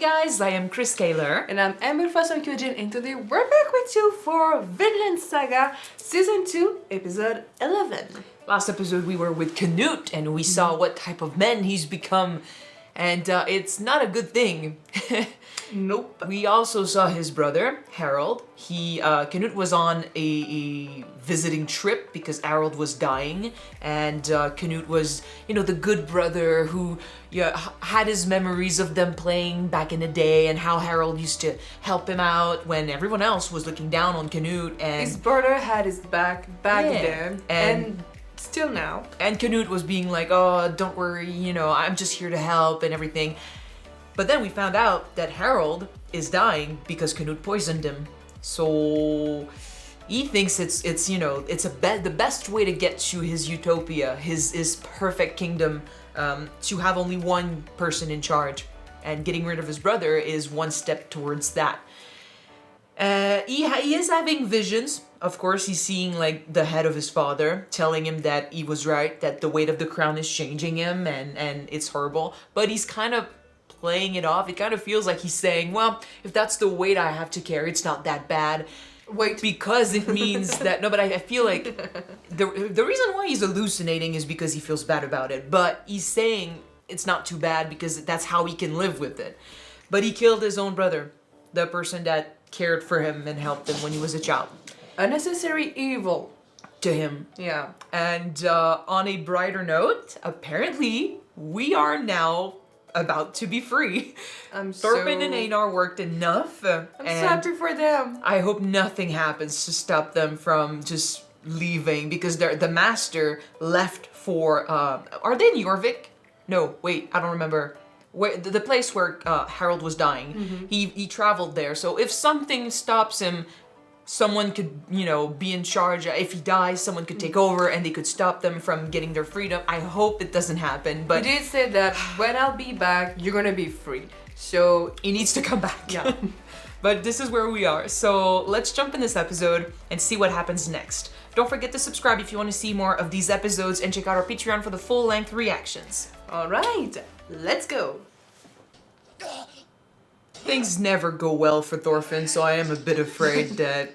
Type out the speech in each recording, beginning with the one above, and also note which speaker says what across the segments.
Speaker 1: guys, I am Chris Kaler.
Speaker 2: And I'm Amber from Kyuujin, and today we're back with you for Vinland Saga Season 2, Episode 11.
Speaker 1: Last episode we were with Canute and we saw what type of men he's become, and it's not a good thing.
Speaker 2: Nope.
Speaker 1: We also saw his brother, Harold. Canute was on a visiting trip because Harold was dying, and Canute was, the good brother who had his memories of them playing back in the day and how Harold used to help him out when everyone else was looking down on Canute. And
Speaker 2: his brother had his back then, and still now.
Speaker 1: And Canute was being like, oh, don't worry, I'm just here to help and everything. But then we found out that Harold is dying because Canute poisoned him. So he thinks it's the best way to get to his utopia, his perfect kingdom, to have only one person in charge. And getting rid of his brother is one step towards that. He is having visions. Of course, he's seeing like the head of his father telling him that he was right, that the weight of the crown is changing him and it's horrible. But he's kind of playing it off. It kind of feels like he's saying, well, if that's the weight I have to carry, it's not that bad.
Speaker 2: Wait.
Speaker 1: Because it means that, no, but I feel like the reason why he's hallucinating is because he feels bad about it. But he's saying it's not too bad because that's how he can live with it. But he killed his own brother, the person that cared for him and helped him when he was a child.
Speaker 2: Unnecessary evil.
Speaker 1: To him.
Speaker 2: Yeah.
Speaker 1: And on a brighter note, apparently we are now about to be free. Thorfinn and Einar worked enough.
Speaker 2: I'm so happy for them.
Speaker 1: I hope nothing happens to stop them from just leaving, because the master left for, are they in Jorvik? No, wait, I don't remember. The place where Harold was dying. Mm-hmm. He traveled there, so if something stops him, someone could, be in charge. If he dies, someone could take over and they could stop them from getting their freedom. I hope it doesn't happen, but...
Speaker 2: He did say that when I'll be back, you're gonna be free. So...
Speaker 1: He needs to come back.
Speaker 2: Yeah.
Speaker 1: But this is where we are. So let's jump in this episode and see what happens next. Don't forget to subscribe if you want to see more of these episodes, and check out our Patreon for the full-length reactions.
Speaker 2: Alright, let's go.
Speaker 1: Things never go well for Thorfinn, so I am a bit afraid that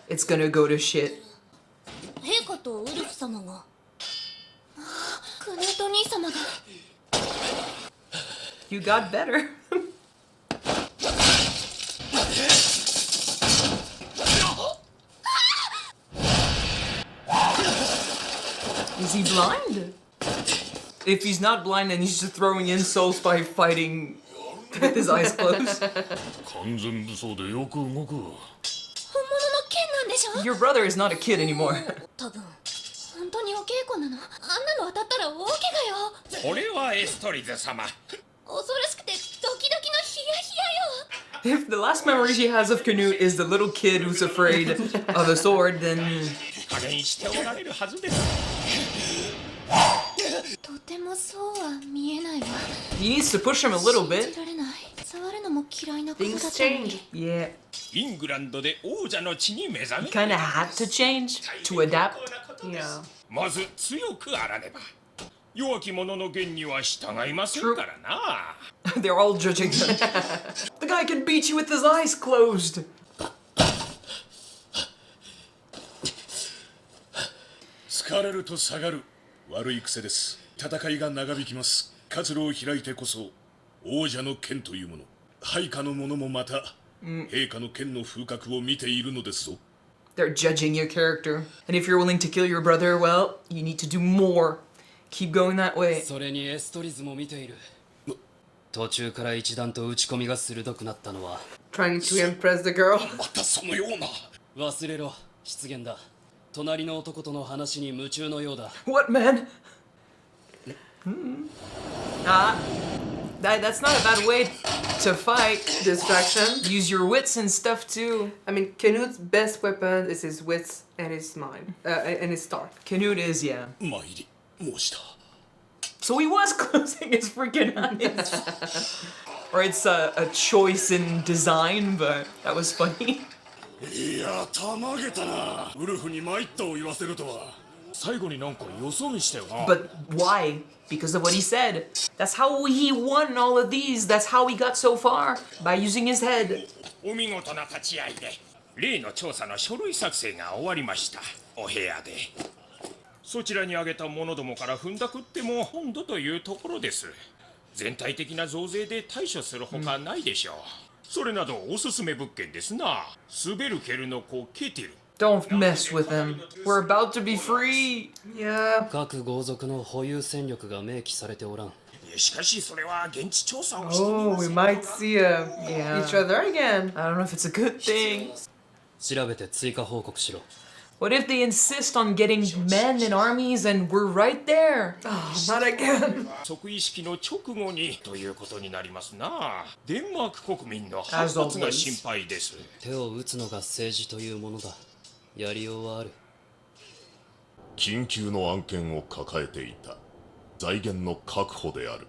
Speaker 1: it's gonna go to shit. You got better. Is he blind? If he's not blind, then he's just throwing insults by fighting with his eyes closed. Your brother is not a kid anymore. If the last memory she has of Canute is the little kid who's afraid of a sword, then... He needs to push him a little bit.
Speaker 2: Things change.
Speaker 1: Yeah. He kinda had to change to adapt.
Speaker 2: Yeah.
Speaker 1: True. They're all judging him. The guy can beat you with his eyes closed. They're judging your character. And if you're willing to kill your brother, well, you need to do more. Keep going that way.
Speaker 2: Trying to impress the girl.
Speaker 1: What, man? That's not a bad way to fight.
Speaker 2: Distraction.
Speaker 1: Use your wits and stuff too.
Speaker 2: I mean, Canute's best weapon is his wits and his mind, and his star.
Speaker 1: Canute is, yeah. So he was closing his freaking eyes. Or it's a choice in design, but that was funny.
Speaker 3: 最後になんかよそ見したよな。
Speaker 1: But why? Because of what he said. That's how he won all of these. That's how he got so far. By using his head.
Speaker 3: お見事な立ち会いで例の調査の書類作成が終わりました。お部屋でそちらに挙げた者どもから踏んだくっても本土というところです。全体的な増税で対処するほかないでしょう。それなどおすすめ物件ですな。スベルケルの子ケティル。
Speaker 1: Don't mess with him. We're about to be free.
Speaker 2: Yeah.
Speaker 4: 各豪族の保有戦力が明記されておらん。
Speaker 3: しかしそれは現地調査をしてみ
Speaker 2: Oh,
Speaker 3: ます
Speaker 2: we might see
Speaker 1: Yeah.
Speaker 2: each other again.
Speaker 1: I don't know if it's a good thing.
Speaker 4: 調べて追加報告しろ。
Speaker 1: What if they insist on getting men and armies and we're right there?
Speaker 2: Oh, not again.
Speaker 3: 即位式の直後にということになりますな。デンマーク国民の
Speaker 1: As
Speaker 3: 反発が
Speaker 1: always.
Speaker 3: 心配です。
Speaker 4: 手を打つのが政治というものだ。やりようはある。
Speaker 5: 緊急の案件を抱えていた。財源の確保である。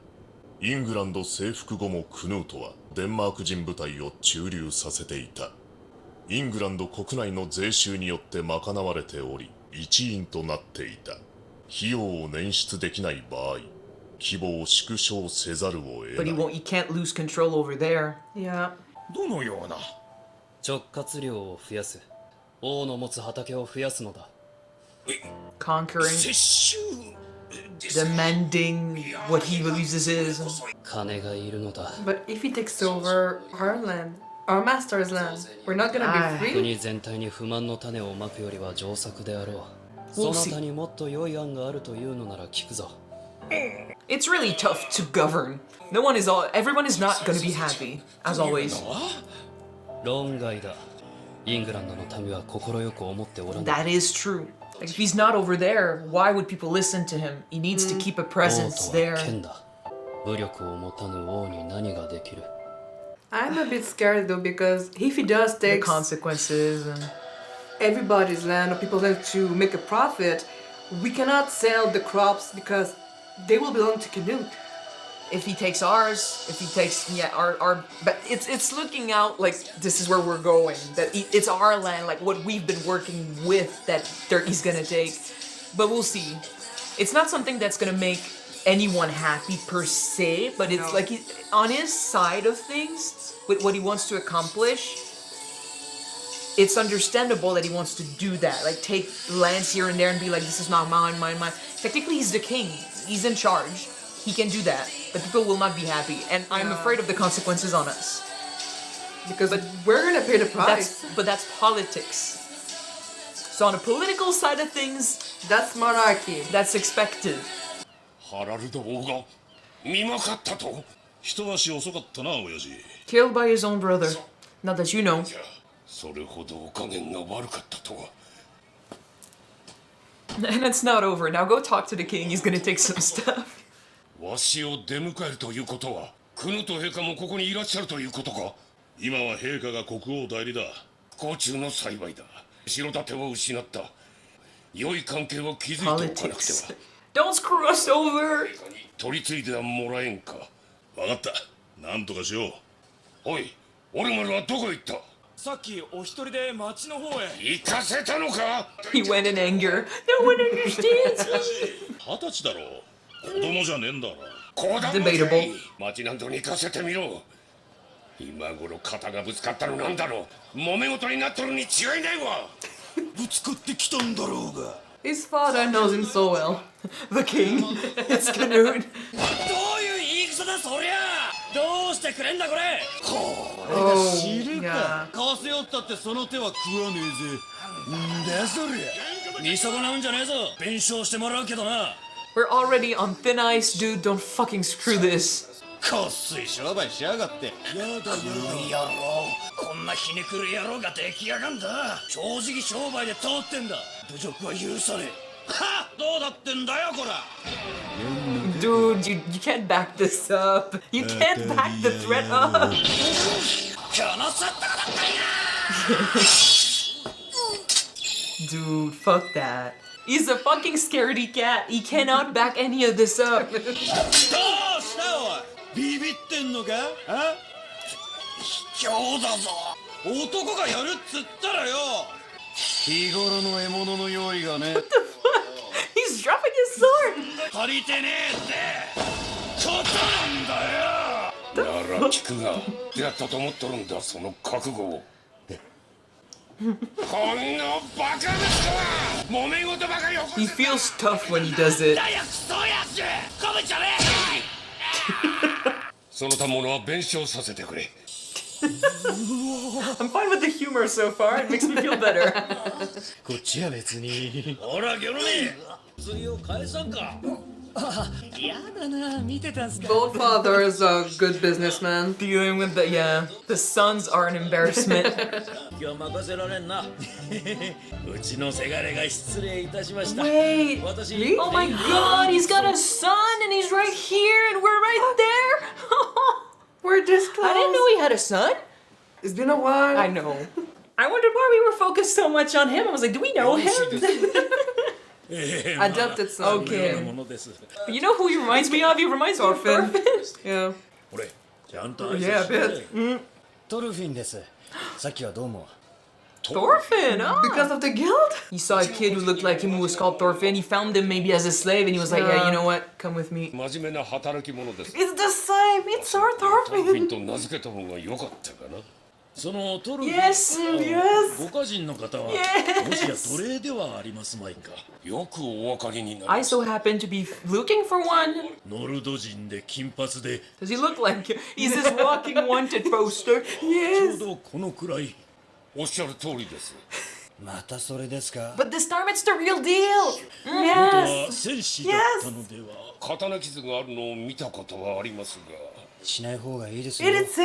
Speaker 5: イングランド征服後もクヌートはデンマーク人部隊を駐留させていた。イングランド国内の税収によって賄われており、一員となっていた。費用を捻出できない場合、規模を縮小せざるを
Speaker 1: But
Speaker 5: 得ない。
Speaker 1: you can't lose control over there.
Speaker 2: Yeah.
Speaker 3: どのような。
Speaker 4: 直轄量を増やす。王の持つ畑を増やすのだ。
Speaker 1: Conquering,
Speaker 3: 接収です。
Speaker 1: demanding what he believes this is.
Speaker 4: 金がいるのだ。
Speaker 2: But if he takes over our land, our master's land, we're not gonna
Speaker 1: Ah.
Speaker 2: be free.
Speaker 4: 国全体に不満の種をまくよりは上策であろう。そ
Speaker 1: We'll
Speaker 4: の
Speaker 1: see.
Speaker 4: 他にもっと良い案があるというのなら聞くぞ。
Speaker 1: It's really tough to govern. Everyone is not gonna be happy, as always.
Speaker 4: 論外だ。イングランドの民は快く思っておらぬ。
Speaker 1: That is true. Like, if he's not over there, why would people listen to him? He needs to keep a
Speaker 4: 王
Speaker 1: presence
Speaker 4: とは
Speaker 1: there.
Speaker 4: 剣だ。武力を持たぬ王に何ができる。
Speaker 2: I'm a bit scared though because if he does
Speaker 1: The
Speaker 2: take
Speaker 1: consequences and
Speaker 2: everybody's land or people's land to make a profit, we cannot sell the crops because they will belong to Canute.
Speaker 1: if he takes ours, if he takes our but it's looking out like this is where we're going. That it's our land, like what we've been working with that he's gonna take. But we'll see. It's not something that's gonna make anyone happy per se, but it's
Speaker 2: No.
Speaker 1: like on his side of things with what he wants to accomplish. It's understandable that he wants to do that, like take lands here and there and be like, this is not mine, mine, mine. Technically, he's the king. He's in charge. He can do that, but people will not be happy, and I'm
Speaker 2: Yeah.
Speaker 1: afraid of the consequences on us.
Speaker 2: Because we're gonna pay the price.
Speaker 1: That's politics. So on the political side of things,
Speaker 2: That's monarchy.
Speaker 1: that's expected.
Speaker 3: ハラルド王が見まかったと。
Speaker 6: 一足遅かったな、親父。
Speaker 1: Killed by his own brother. Not that you know.
Speaker 3: それほどお加減が悪かったとは。
Speaker 1: And it's not over. Now go talk to the king. He's gonna take some stuff.
Speaker 3: わしを出迎えるということは、クヌト陛下もここにいらっしゃるということか。
Speaker 6: 今は陛下が国王代理だ。
Speaker 3: 不幸中の幸いだ。城建てを失った。良い関係を築いておかなくて
Speaker 1: Politics.
Speaker 3: は。
Speaker 1: Don't screw us over.
Speaker 3: 取り継いではもらえんか。
Speaker 6: わかった。なんとかしよう。
Speaker 3: おい、オルマルはどこへ行った。
Speaker 7: さっきお一人で町の方へ。
Speaker 3: 行かせたのか。
Speaker 1: He went in anger. No one understands me.
Speaker 6: 20歳だろ。子供じゃねえんだろ。
Speaker 3: 子供じゃい
Speaker 1: Debatable.
Speaker 3: 町なんぞに行かせてみろ。今頃肩がぶつかったのなんだろう。揉め事になっとるに違いないわ。
Speaker 6: ぶつかってきたんだろうが。
Speaker 2: His father knows him so well.
Speaker 1: The king. It's Canute.
Speaker 7: どういう言い草だそりゃ。どうしてくれんだこれ。
Speaker 2: Oh,
Speaker 7: 知る
Speaker 2: yeah.
Speaker 7: か。かせよったってその手は食わねえぜ。んだそりゃ。見損なうんじゃねえぞ。弁償してもらうけどな。
Speaker 1: We're already on thin ice, dude. Don't fucking screw this.
Speaker 7: こっすい商売しやがって。やだよ。野郎。こんなひねくる野郎が出来やがんだ。正直商売で通ってんだ。侮辱は許さねえ。はっどうだってんだよこら。
Speaker 1: Dude, you can't back this up. You can't back the threat up.
Speaker 7: このすったかだったんや。
Speaker 1: Dude, fuck that. He's a fucking scaredy cat. He cannot back any of this up.
Speaker 7: どうしたおい。ビビってんのか。あ。
Speaker 3: 卑怯だぞ。
Speaker 7: 男がやるっつったらよ。日頃の獲物の用意がね。足りてねえってことなんだよ。
Speaker 3: なら聞くがやったと思っとるんだその覚悟を。こんなバカ息子は揉め事ばかり起こ
Speaker 1: He
Speaker 3: して
Speaker 1: feels tough when he does it.
Speaker 7: だよクソやつこぶんじゃねえかい。
Speaker 3: その他物は弁償させてくれ。
Speaker 1: I'm fine with the humor so far. It makes me feel better.
Speaker 7: こっちは別に。ほらギョロネ釣りを返さんか。やだな見てたんすか。
Speaker 2: Both fathers are good businessmen.
Speaker 1: Dealing with the the sons are an embarrassment.
Speaker 7: 今日任せられんな。うちのせがれが失礼いたしました。
Speaker 1: Wait.
Speaker 7: 私
Speaker 1: Oh my god, he's got a son and he's right here and we're right there.
Speaker 2: We're this close.
Speaker 1: I didn't know he had a son.
Speaker 2: It's been a while.
Speaker 1: I know. I wondered why we were focused so much on him. I was like, do we know him?
Speaker 2: Adopted son.
Speaker 1: Okay.
Speaker 7: ものです。
Speaker 1: But you know who he reminds me of? He reminds me of
Speaker 2: Thorfinn.
Speaker 1: Thorfinn.
Speaker 2: Yeah.
Speaker 7: 俺ちゃんと挨拶
Speaker 2: Yeah, a
Speaker 7: して
Speaker 2: bit.
Speaker 7: トルフィンです。さっきはどうも。
Speaker 1: Thorfinn, oh.
Speaker 2: Because of the guild?
Speaker 1: He saw a kid who looked like him who was called Thorfinn. He found him maybe as a slave and he was like, yeah, you know what? Come with me.
Speaker 3: 真面目な働き者です。
Speaker 2: It's the same. It's our
Speaker 3: トルフィン
Speaker 2: Thorfinn.
Speaker 3: と名付けた方が良かったかな。
Speaker 7: そのトルフィン
Speaker 1: Yes, yes.
Speaker 7: ご家人の方は
Speaker 1: Yes.
Speaker 7: もしや奴隷ではありますまいか。
Speaker 3: よくお分かりになり
Speaker 1: I
Speaker 3: ます。
Speaker 1: so happen to be looking for one.
Speaker 7: ノルド人で金髪で
Speaker 1: Does he look like he's this walking wanted poster?
Speaker 7: ちょうどこのくらい。
Speaker 3: おっしゃる通りです。
Speaker 7: またそれですか。
Speaker 1: But this time it's the real deal.
Speaker 7: 元は戦士だったのでは。
Speaker 3: 刀傷があるのを見たことはありますが。
Speaker 7: しない方がいいですよ。
Speaker 2: It is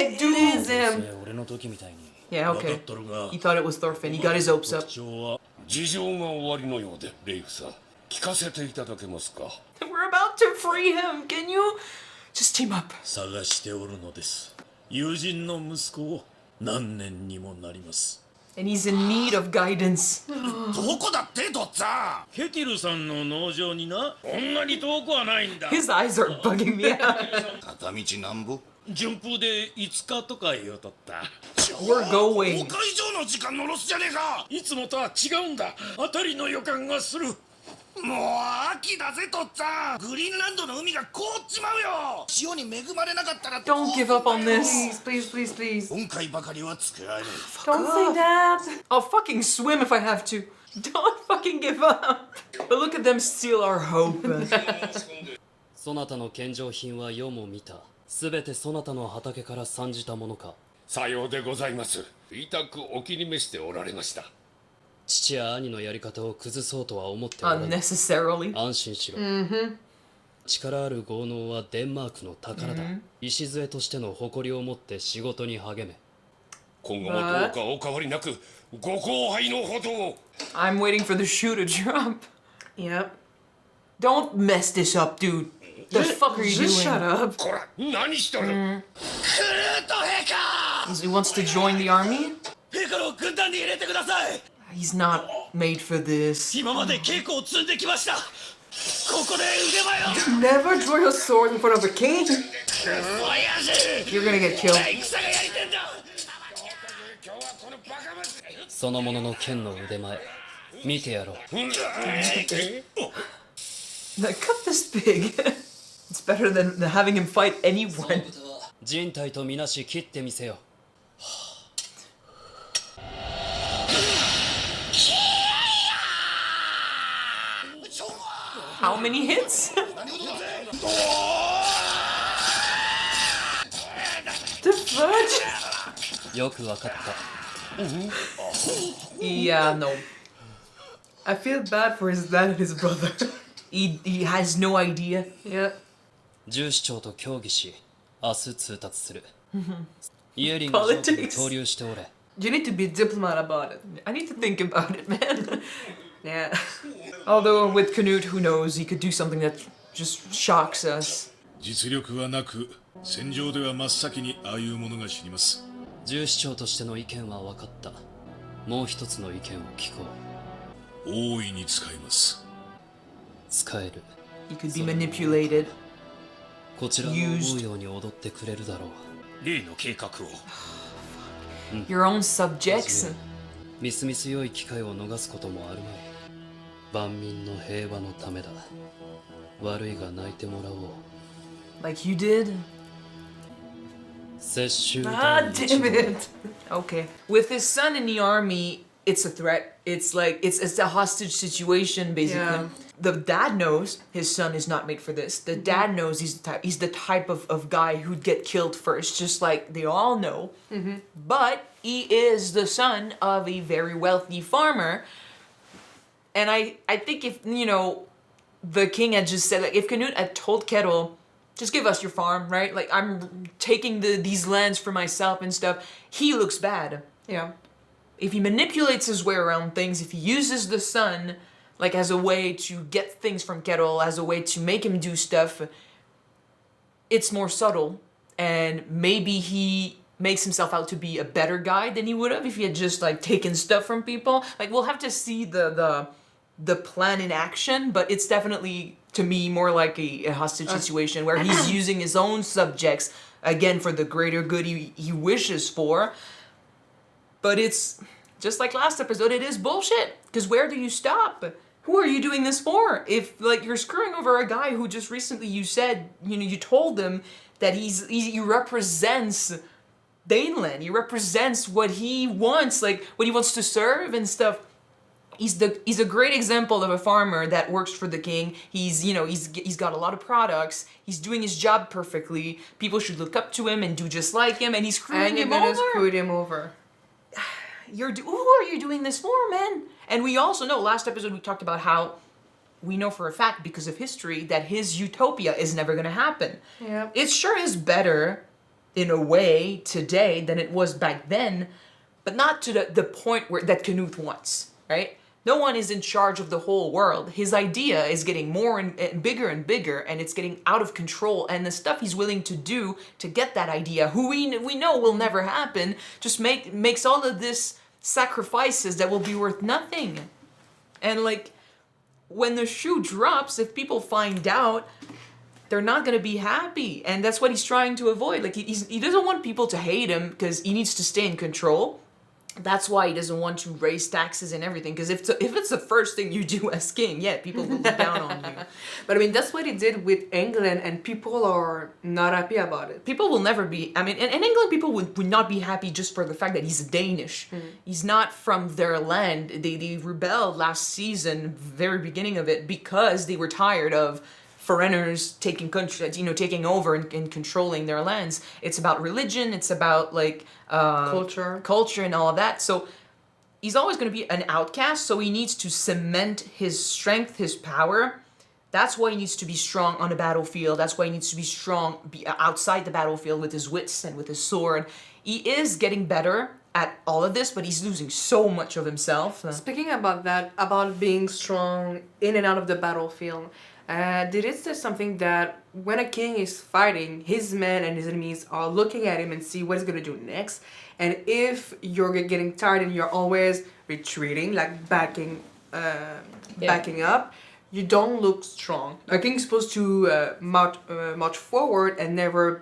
Speaker 2: him.
Speaker 7: 俺の時みたいに。
Speaker 1: Yeah,
Speaker 7: 分か
Speaker 1: okay.
Speaker 7: っとるが
Speaker 1: He thought it was Thorfinn. He got his hopes
Speaker 7: 特
Speaker 1: up.
Speaker 7: 徴は
Speaker 3: 事情が終わりのようで、レイフさん。聞かせていただけますか。
Speaker 1: We're about to free him. Can you just team up?
Speaker 7: 探しておるのです。友人の息子を何年にもなります。
Speaker 1: And he's in need of guidance.
Speaker 7: どこだってとっつぁん。ケティルさんの農場にな。こんなに遠くはないんだ。
Speaker 1: His eyes are bugging me out.
Speaker 6: 片道なんぼ
Speaker 7: 順風で5日とか言うとった。
Speaker 1: We're going.
Speaker 7: 5日以上の時間のロスじゃねえか。いつもとは違うんだ。当たりの予感がする。もう秋だぜとっつぁん。グリーンランドの海が凍っちまうよ。潮に恵まれなかったら
Speaker 1: Don't give up on this.
Speaker 2: Please, please, please, please.
Speaker 7: 今回ばかりは使えない。
Speaker 2: Don't say that.
Speaker 1: I'll fucking swim if I have to. Don't fucking give up. But look at them steal our hope.
Speaker 4: そなたの献上品は世も見た。すべてそなたの畑から参じたものか。
Speaker 3: さようでございます。痛くお気に召しておられました。
Speaker 4: 父や兄のやり方を崩そうとは思っておらぬ。
Speaker 1: Unnecessarily.
Speaker 4: 安心しろ。力ある豪農はデンマークの宝だ。礎としての誇りを持って仕事に励め。
Speaker 3: 今後もどうかお変わりなく、ご後輩のほどを。
Speaker 1: I'm waiting for the shoe to drop.
Speaker 2: Yep.
Speaker 1: Don't mess this up, dude. The fuck are you
Speaker 2: Just
Speaker 1: doing?
Speaker 2: shut up.
Speaker 3: こら、何しとる。
Speaker 7: クルート陛下。
Speaker 1: He wants to join the army?
Speaker 7: 陛下の軍団に入れてください。
Speaker 1: He's not made for this.
Speaker 7: 今まで稽古を積んできました。ここで腕前を。
Speaker 2: Never draw your sword in front of a king.
Speaker 7: おやじ。
Speaker 1: You're gonna get killed.
Speaker 7: 戦がやりてんだ。
Speaker 3: 今日はこのバカ息子。
Speaker 4: その者の剣の腕前。見てやろう。
Speaker 1: Like, cut this pig. It's better than having him fight anyone.
Speaker 4: 人体とみなし切ってみせよ。
Speaker 1: How many hits?
Speaker 2: The fudge.
Speaker 4: よくわかった。
Speaker 1: Yeah, no.
Speaker 2: I feel bad for his dad and his brother.
Speaker 1: He has no idea.
Speaker 2: Yeah.
Speaker 4: 重視長と協議し、明日通達する。イエリング上官に投留しておれ。
Speaker 2: You need to be diplomat about it.
Speaker 1: I need to think about it, man.
Speaker 2: Yeah.
Speaker 1: Although with Canute, who knows, he could do something that just shocks us.
Speaker 6: 実力はなく戦場では真っ先にああいうものが死にます。
Speaker 4: 重視長としての意見は分かった。もう一つの意見を聞こう。
Speaker 6: 大いに使います。
Speaker 4: 使える。
Speaker 1: He could be manipulated.
Speaker 4: こちらの思うように踊ってくれるだろう。
Speaker 3: 例の計画を。
Speaker 1: Your own subjects.
Speaker 4: みすみす良い機会を逃すこともあるまい。万民の平和のためだ。悪いが泣いてもらおう。
Speaker 1: Like you did?
Speaker 4: 接収
Speaker 2: Ah,
Speaker 4: 第一
Speaker 2: damn it!
Speaker 1: Okay. With his son in the army, it's a threat. It's like it's a hostage situation basically.
Speaker 2: Yeah.
Speaker 1: The dad knows his son is not made for this. The dad knows he's the type of guy who'd get killed first, just like they all know. But he is the son of a very wealthy farmer. And I think if, you know, the king had just said, like, if Canute had told Ketil, just give us your farm, right? Like, I'm taking these lands for myself and stuff, he looks bad.
Speaker 2: Yeah.
Speaker 1: If he manipulates his way around things, if he uses the son, like, as a way to get things from Ketil, as a way to make him do stuff, it's more subtle. And maybe he makes himself out to be a better guy than he would have if he had just, like, taken stuff from people. Like, we'll have to see the plan in action, but it's definitely, to me, more like a hostage situation where he's using his own subjects, again, for the greater good he wishes for. But it's, just like last episode, it is bullshit. Because where do you stop? Who are you doing this for? If, like, you're screwing over a guy who just recently you said, you know, you told him that he represents Vinland. He represents what he wants, like, what he wants to serve and stuff. He's a great example of a farmer that works for the king. He's, you know, he's got a lot of products. He's doing his job perfectly. People should look up to him and do just like him, and he's screwing
Speaker 2: And you're
Speaker 1: him
Speaker 2: gonna
Speaker 1: over.
Speaker 2: screw him over.
Speaker 1: Who are you doing this for, man? And we also know, last episode we talked about how we know for a fact, because of history, that his utopia is never gonna happen.
Speaker 2: Yeah.
Speaker 1: It sure is better, in a way, today than it was back then, but not to the point where that Canute wants, right? No one is in charge of the whole world. His idea is getting more and bigger, and it's getting out of control. And the stuff he's willing to do to get that idea, who we know will never happen, just makes all of this sacrifices that will be worth nothing. And, like, when the shoe drops, if people find out, they're not gonna be happy. And that's what he's trying to avoid. Like, he doesn't want people to hate him because he needs to stay in control. That's why he doesn't want to raise taxes and everything. Because if it's the first thing you do as king, yeah, people will look down on you.
Speaker 2: But I mean, that's what he did with England, and people are not happy about it.
Speaker 1: People will never be, I mean, in England, people would not be happy just for the fact that he's Danish. He's not from their land. They rebelled last season, very beginning of it, because they were tired of foreigners taking over and controlling their lands. It's about religion. It's about, like, culture and all of that. So he's always going to be an outcast. So he needs to cement his strength, his power. That's why he needs to be strong on the battlefield. That's why he needs to be strong outside the battlefield with his wits and with his sword. He is getting better at all of this, but he's losing so much of himself.
Speaker 2: Speaking about that, about being strong in and out of the battlefield, did it say something that when a king is fighting, his men and his enemies are looking at him and see what he's gonna do next? And if you're getting tired and you're always retreating, like backing up, you don't look strong. A king's supposed to march forward and never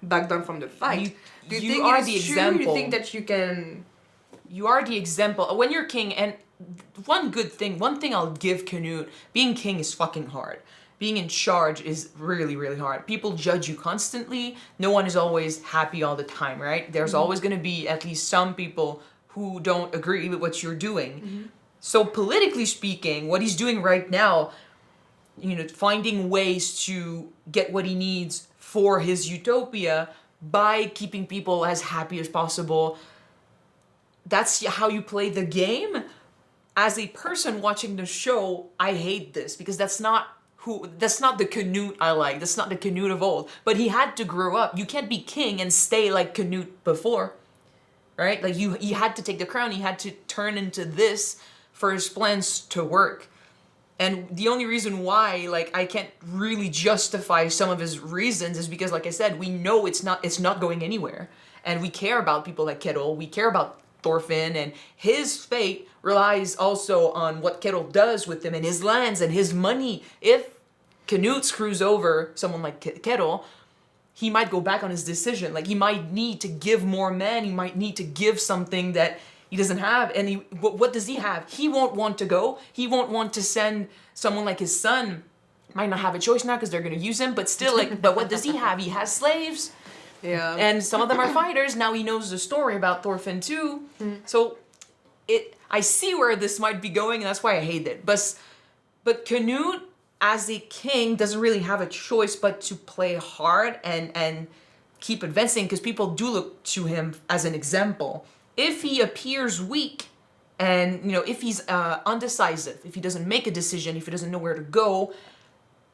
Speaker 2: back down from the fight. Do you think
Speaker 1: are
Speaker 2: it is
Speaker 1: the
Speaker 2: true?
Speaker 1: example.
Speaker 2: You think that you can?
Speaker 1: You are the example. When you're king, and one thing I'll give Canute, being king is fucking hard. Being in charge is really, really hard. People judge you constantly. No one is always happy all the time, right? There's always going to be at least some people who don't agree with what you're doing. So politically speaking, what he's doing right now, you know, finding ways to get what he needs for his utopia by keeping people as happy as possible. That's how you play the game. As a person watching the show, I hate this because that's not the Canute I like. That's not the Canute of old. But he had to grow up. You can't be king and stay like Canute before, right? Like he had to take the crown. He had to turn into this for his plans to work. And the only reason why, like, I can't really justify some of his reasons is because, like I said, we know it's not going anywhere. And we care about people like Ketil. We care about Thorfinn, and his fate relies also on what Ketil does with him and his lands and his money. If Canute screws over someone like Ketil, he might go back on his decision. Like, he might need to give more men. He might need to give something that he doesn't have. And what does he have? He won't want to go. He won't want to send someone like his son might not have a choice now because they're gonna use him, but still, like, but what does he have? He has slaves.
Speaker 2: Yeah.
Speaker 1: And some of them are fighters. Now he knows the story about Thorfinn too. So I see where this might be going, and that's why I hate it. But Canute, as a king, doesn't really have a choice but to play hard and keep advancing, because people do look to him as an example. If he appears weak, and if he's undecisive, if he doesn't make a decision, if he doesn't know where to go,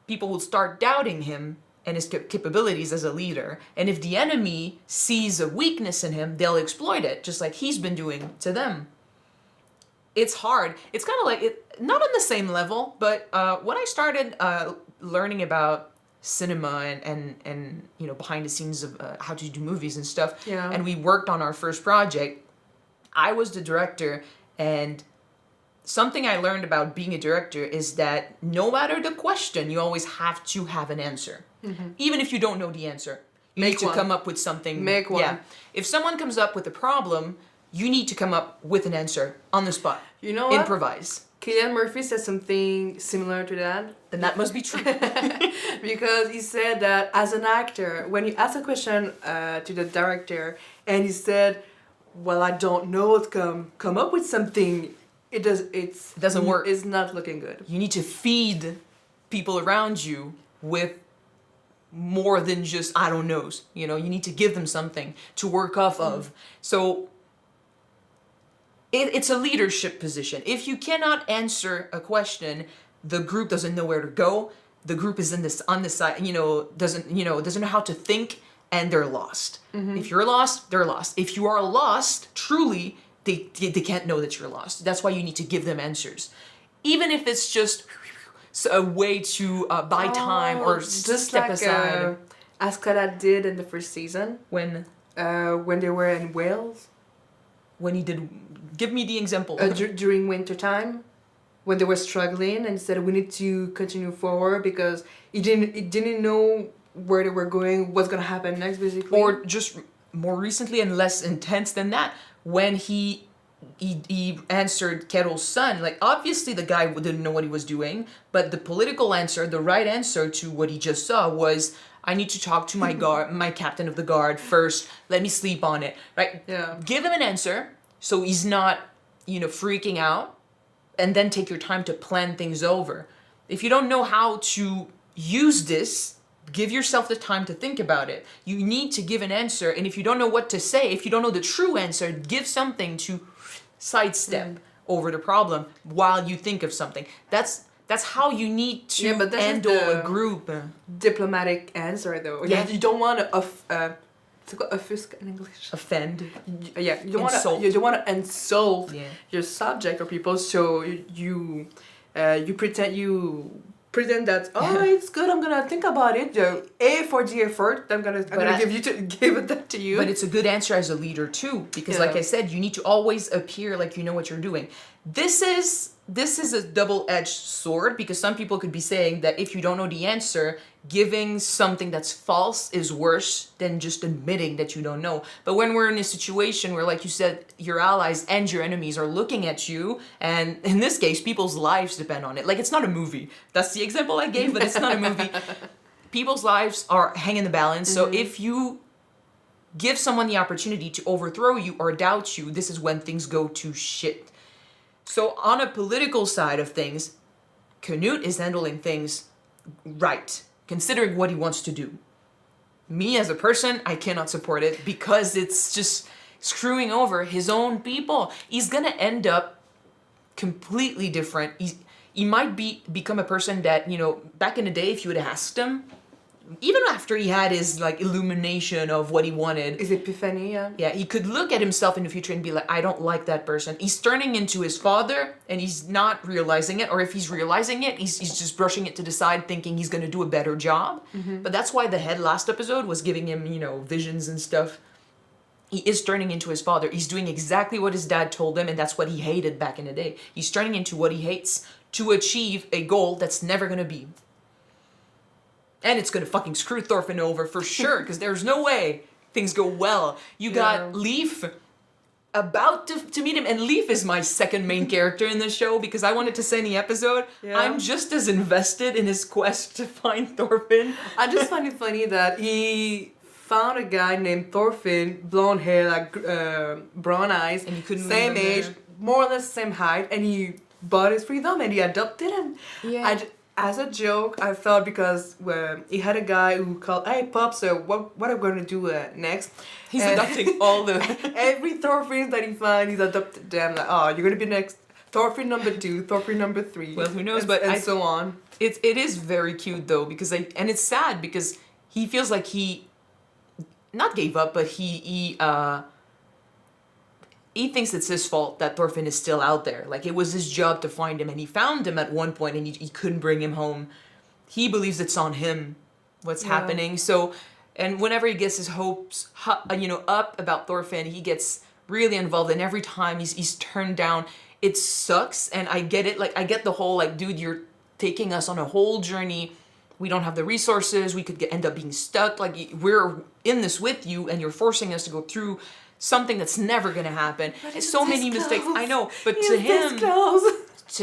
Speaker 1: people will start doubting him and his capabilities as a leader. And if the enemy sees a weakness in him, they'll exploit it, just like he's been doing to them. It's hard. It's kind of like, not on the same level, but when I started learning about cinema and behind the scenes of how to do movies and stuff, and we worked on our first project, I was the director, and something I learned about being a director is that no matter the question, you always have to have an answer. Even if you don't know the answer, you need to come up with something.
Speaker 2: Make one.
Speaker 1: Yeah. If someone comes up with a problem, you need to come up with an answer on the spot.
Speaker 2: You know what?
Speaker 1: Improvise.
Speaker 2: Cillian Murphy said something similar to that.
Speaker 1: Then that must be true.
Speaker 2: Because he said that as an actor, when you ask a question to the director and he said, well, I don't know, come up with something, it doesn't
Speaker 1: work.
Speaker 2: It's not looking good.
Speaker 1: You need to feed people around you with more than just I don't knows. You need to give them something to work off of. So it's a leadership position. If you cannot answer a question, the group doesn't know where to go. The group is on this side, doesn't know how to think, and they're lost. If you're lost, they're lost. If you are lost, truly, they can't know that you're lost. That's why you need to give them answers, even if it's just a way to buy time or
Speaker 2: just
Speaker 1: step
Speaker 2: like,
Speaker 1: aside.
Speaker 2: Ascalad did in the first season
Speaker 1: When
Speaker 2: they were in Wales.
Speaker 1: when he did, give me the example.
Speaker 2: During winter time, when they were struggling, and said we need to continue forward because he didn't know where they were going, what's gonna happen next, basically.
Speaker 1: Or just more recently and less intense than that, when he answered Ketil's son. Like, obviously the guy didn't know what he was doing, but the political answer, the right answer to what he just saw was, I need to talk to my guard, my captain of the guard first. Let me sleep on it, right?
Speaker 2: Yeah.
Speaker 1: Give him an answer so he's not, freaking out, and then take your time to plan things over. If you don't know how to use this, give yourself the time to think about it. You need to give an answer, and if you don't know what to say, if you don't know the true answer, give something to sidestep over the problem while you think of something. That's how you need to handle a group.
Speaker 2: Diplomatic answer, though.
Speaker 1: Yeah.
Speaker 2: You don't want to offusc in English.
Speaker 1: Offend.
Speaker 2: Yeah, you don't want to insult your subject or people. So you pretend that it's good. I'm gonna think about it. For the effort, I'm gonna give it to you.
Speaker 1: But it's a good answer as a leader too, because like I said, you need to always appear like you know what you're doing. This is a double-edged sword, because some people could be saying that if you don't know the answer, giving something that's false is worse than just admitting that you don't know. But when we're in a situation where, like you said, your allies and your enemies are looking at you, and in this case, people's lives depend on it. Like, it's not a movie. That's the example I gave, but it's not a movie. People's lives are hang in the balance. So if you give someone the opportunity to overthrow you or doubt you, this is when things go to shit. So on a political side of things, Canute is handling things right, considering what he wants to do. Me as a person, I cannot support it because it's just screwing over his own people. He's gonna end up completely different. He might become a person that, back in the day, if you would have asked him, even after he had his illumination of what he wanted,
Speaker 2: his epiphany,
Speaker 1: yeah, he could look at himself in the future and be like, I don't like that person. He's turning into his father, and he's not realizing it, or if he's realizing it, he's just brushing it to the side, thinking he's gonna do a better job. But that's why the head last episode was giving him, visions and stuff. He is turning into his father. He's doing exactly what his dad told him, and that's what he hated back in the day. He's turning into what he hates to achieve a goal that's never gonna be. And it's gonna fucking screw Thorfinn over for sure, because there's no way things go well. You got Leif, about to meet him, and Leif is my second main character in the show because I wanted to say in the episode,
Speaker 2: Yeah.
Speaker 1: I'm just as invested in his quest to find Thorfinn.
Speaker 2: I just find it funny that he found a guy named Thorfinn, blonde hair, like brown eyes,
Speaker 1: And he couldn't
Speaker 2: same
Speaker 1: leave him
Speaker 2: age,
Speaker 1: there.
Speaker 2: more or less same height, and he bought his freedom and he adopted him.
Speaker 1: Yeah.
Speaker 2: As a joke, I thought because he had a guy who called, "Hey, Pops, what are we gonna do next?"
Speaker 1: He's
Speaker 2: And
Speaker 1: adopting all the...
Speaker 2: every Thorfinn that he finds, he's adopted them. Like, oh, you're gonna be next. Thorfinn number 2, Thorfinn number 3.
Speaker 1: Well, who knows,
Speaker 2: and,
Speaker 1: but
Speaker 2: and so on.
Speaker 1: It is very cute though because and it's sad because he feels like he not gave up, but he thinks it's his fault that Thorfinn is still out there. Like, it was his job to find him, and he found him at one point, and he couldn't bring him home. He believes it's on him, what's happening. So, and whenever he gets his hopes, up about Thorfinn, he gets really involved, and every time he's turned down, it sucks, and I get it. Like, I get the whole, like, dude, you're taking us on a whole journey. We don't have the resources. We could end up being stuck. Like, we're in this with you, and you're forcing us to go through something that's never gonna happen. It's so many mistakes. I know, but to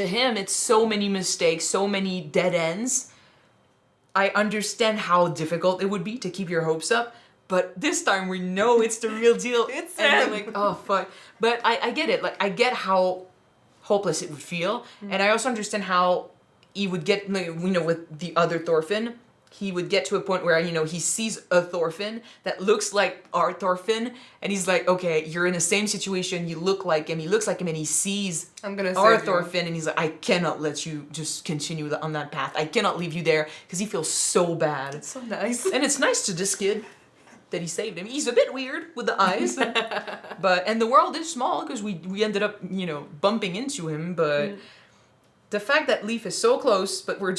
Speaker 1: him, it's so many mistakes, so many dead ends. I understand how difficult it would be to keep your hopes up, but this time we know it's the real deal.
Speaker 2: It's
Speaker 1: and
Speaker 2: him.
Speaker 1: we're like, oh fuck. But I get it. Like, I get how hopeless it would feel, and I also understand how he would get, with the other Thorfinn. He would get to a point where, he sees a Thorfinn that looks like our Thorfinn, and he's like, okay, you're in the same situation, you look like him, he looks like him, and he sees
Speaker 2: I'm gonna
Speaker 1: our
Speaker 2: save you.
Speaker 1: Thorfinn, and he's like, I cannot let you just continue on that path. I cannot leave you there, because he feels so bad.
Speaker 2: So nice.
Speaker 1: And it's nice to this kid that he saved him. He's a bit weird with the eyes, and the world is small, because we ended up, bumping into him, but... The fact that Leif is so close, but we're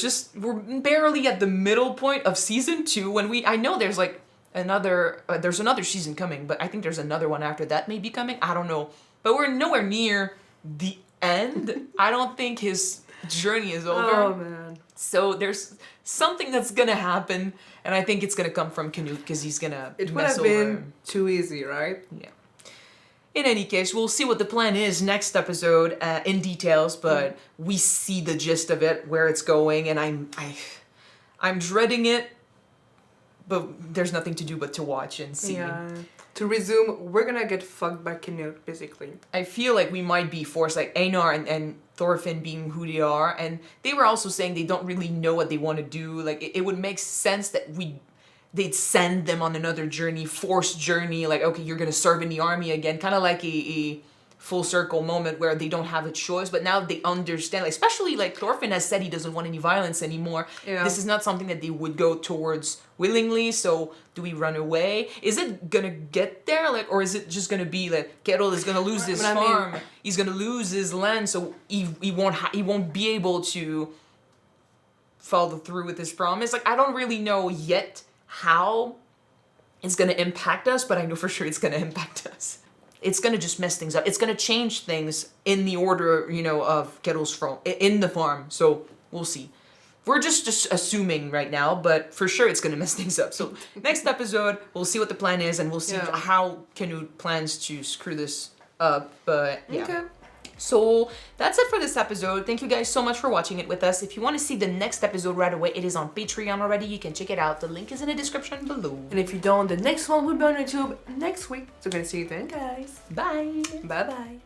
Speaker 1: barely at the middle point of season 2 when I know there's like there's another season coming, but I think there's another one after that may be coming. I don't know. But we're nowhere near the end. I don't think his journey is over.
Speaker 2: Oh, man.
Speaker 1: So there's something that's gonna happen, and I think it's gonna come from Canute because he's gonna
Speaker 2: It would
Speaker 1: mess
Speaker 2: have
Speaker 1: over
Speaker 2: been
Speaker 1: him.
Speaker 2: too easy, right?
Speaker 1: Yeah. In any case, we'll see what the plan is next episode in details, but we see the gist of it, where it's going, and I'm dreading it, but there's nothing to do but to watch and see.
Speaker 2: Yeah. To resume, we're gonna get fucked by Canute, basically.
Speaker 1: I feel like we might be forced, like Einar and Thorfinn being who they are, and they were also saying they don't really know what they want to do. Like, it would make sense that they'd send them on another journey, forced journey, like, okay, you're gonna serve in the army again, kind of like a full circle moment where they don't have a choice, but now they understand, like, especially like Thorfinn has said he doesn't want any violence anymore.
Speaker 2: Yeah.
Speaker 1: This is not something that they would go towards willingly, so do we run away? Is it gonna get there, like, or is it just gonna be like Ketil is gonna lose his
Speaker 2: But I mean-
Speaker 1: farm, he's gonna lose his land, so he won't be able to follow through with his promise? Like, I don't really know yet how it's going to impact us, but I know for sure it's going to impact us. It's going to just mess things up. It's going to change things in the order, of Ketil's farm, in the farm. So we'll see. We're just assuming right now, but for sure it's going to mess things up. So next episode, we'll see what the plan is, and we'll see how Canute plans to screw this up. But yeah.
Speaker 2: Okay.
Speaker 1: So that's it for this episode. Thank you guys so much for watching it with us. If you want to see the next episode right away, it is on Patreon already. You can check it out. The link is in the description below.
Speaker 2: And if you don't, the next one will be on YouTube next week. So gonna see you then, guys.
Speaker 1: Bye.
Speaker 2: Bye-bye.